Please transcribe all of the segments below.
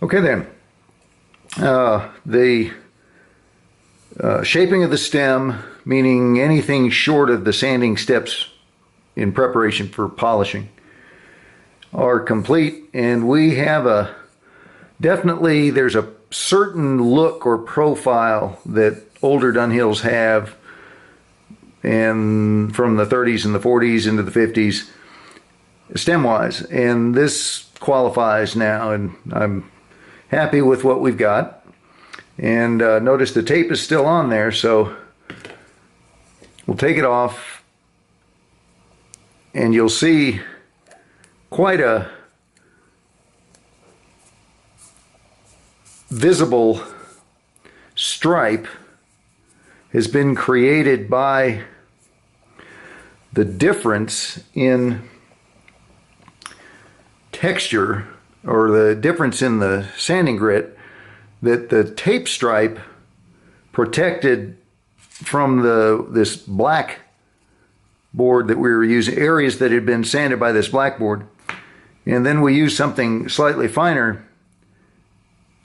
Okay then, the shaping of the stem, meaning anything short of the sanding steps in preparation for polishing, are complete, and we have definitely there's a certain look or profile that older Dunhills have, and from the 30s and the 40s into the 50s, stem-wise, and this qualifies now, and I'm happy with what we've got. And notice the tape is still on there, so we'll take it off, and you'll see quite a visible stripe has been created by the difference in texture, or the difference in the sanding grit, that the tape stripe protected from this black board that we were using, areas that had been sanded by this blackboard. And then we use something slightly finer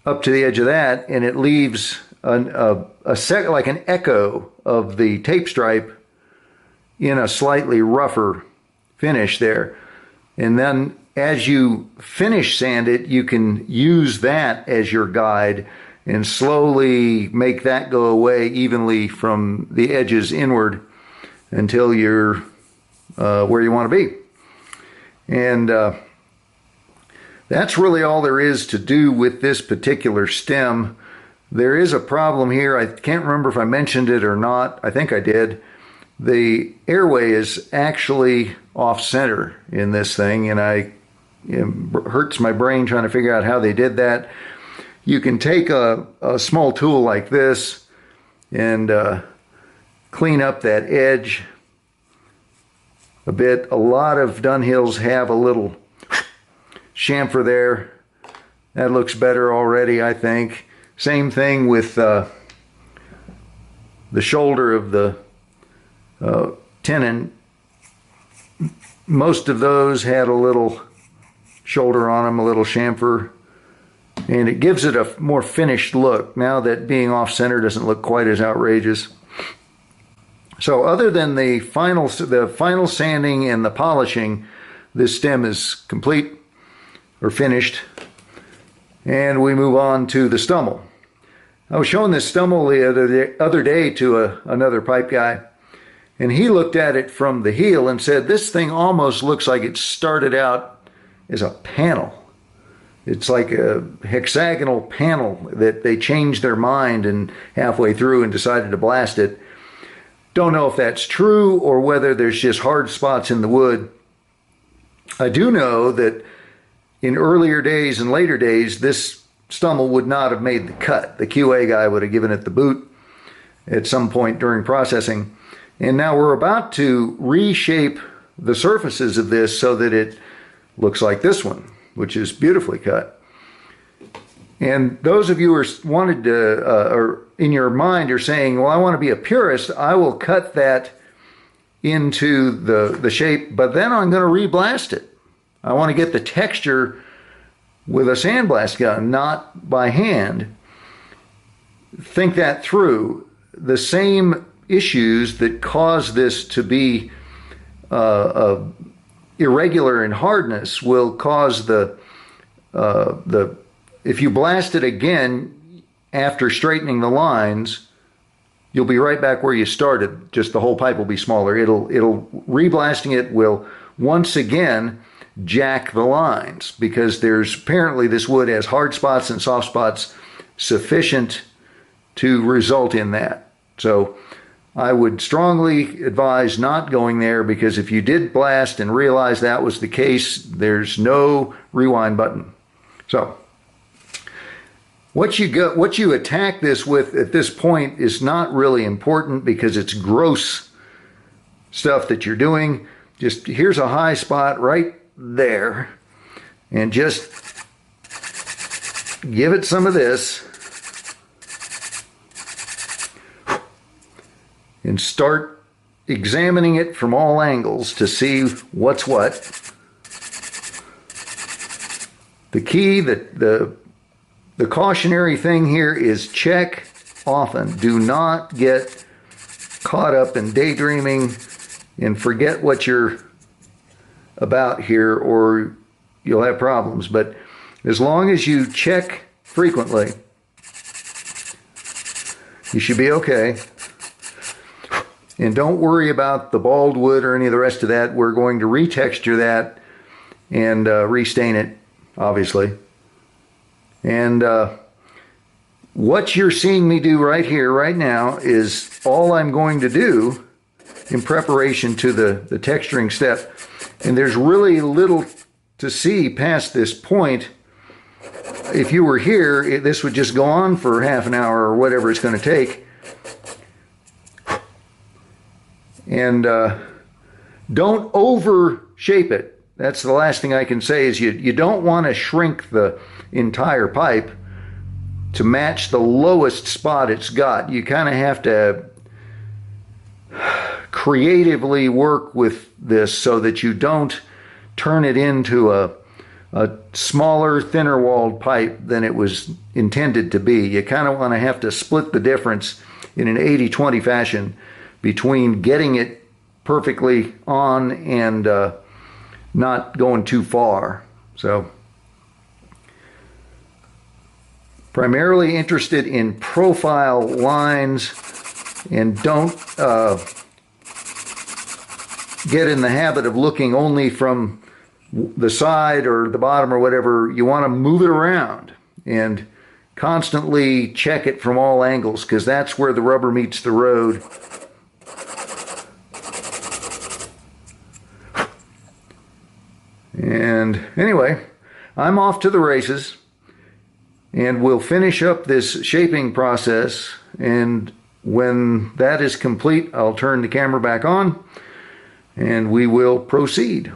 up to the edge of that, and it leaves like an echo of the tape stripe in a slightly rougher finish there. And then as you finish sand it, you can use that as your guide and slowly make that go away evenly from the edges inward until you're where you want to be. And that's really all there is to do with this particular stem. There is a problem here. I can't remember if I mentioned it or not. I think I did. The airway is actually off center in this thing, and it hurts my brain trying to figure out how they did that. You can take a small tool like this and clean up that edge a bit. A lot of Dunhills have a little chamfer there. That looks better already, I think. Same thing with the shoulder of the tenon. Most of those had a little shoulder on them, a little chamfer, and it gives it a more finished look now that being off center doesn't look quite as outrageous. So other than the final sanding and the polishing, this stem is complete or finished, and we move on to the Stummel. I was showing this Stummel the other day to another pipe guy, and he looked at it from the heel and said, this thing almost looks like it started out as a panel. It's like a hexagonal panel that they changed their mind and halfway through and decided to blast it. Don't know if that's true or whether there's just hard spots in the wood. I do know that in earlier days and later days, this Stummel would not have made the cut. The QA guy would have given it the boot at some point during processing. And now we're about to reshape the surfaces of this so that it looks like this one, which is beautifully cut. And those of you who wanted to, or in your mind are saying, well, I want to be a purist, I will cut that into the shape, but then I'm going to re-blast it. I want to get the texture with a sandblast gun, not by hand. Think that through. The same issues that cause this to be irregular in hardness will cause if you blast it again after straightening the lines, you'll be right back where you started, just the whole pipe will be smaller. Reblasting it will once again jack the lines, because there's apparently this wood has hard spots and soft spots sufficient to result in that. So I would strongly advise not going there, because if you did blast and realize that was the case, there's no rewind button. So what you attack this with at this point is not really important, because it's gross stuff that you're doing. Just here's a high spot right there, and just give it some of this and start examining it from all angles to see what's what. The key, the the cautionary thing here is check often. Do not get caught up in daydreaming and forget what you're about here, or you'll have problems. But as long as you check frequently, you should be okay. And don't worry about the bald wood or any of the rest of that. We're going to retexture that and restain it, obviously. And what you're seeing me do right here, right now, is all I'm going to do in preparation to the texturing step. And there's really little to see past this point. If you were here, this would just go on for half an hour or whatever it's going to take. And don't over shape it. That's the last thing I can say is you don't want to shrink the entire pipe to match the lowest spot it's got. You kind of have to creatively work with this so that you don't turn it into a smaller, thinner walled pipe than it was intended to be. You kind of want to have to split the difference in an 80-20 fashion between getting it perfectly on and not going too far. So, primarily interested in profile lines, and don't get in the habit of looking only from the side or the bottom or whatever. You want to move it around and constantly check it from all angles, because that's where the rubber meets the road. And anyway, I'm off to the races, and we'll finish up this shaping process, and when that is complete, I'll turn the camera back on and we will proceed.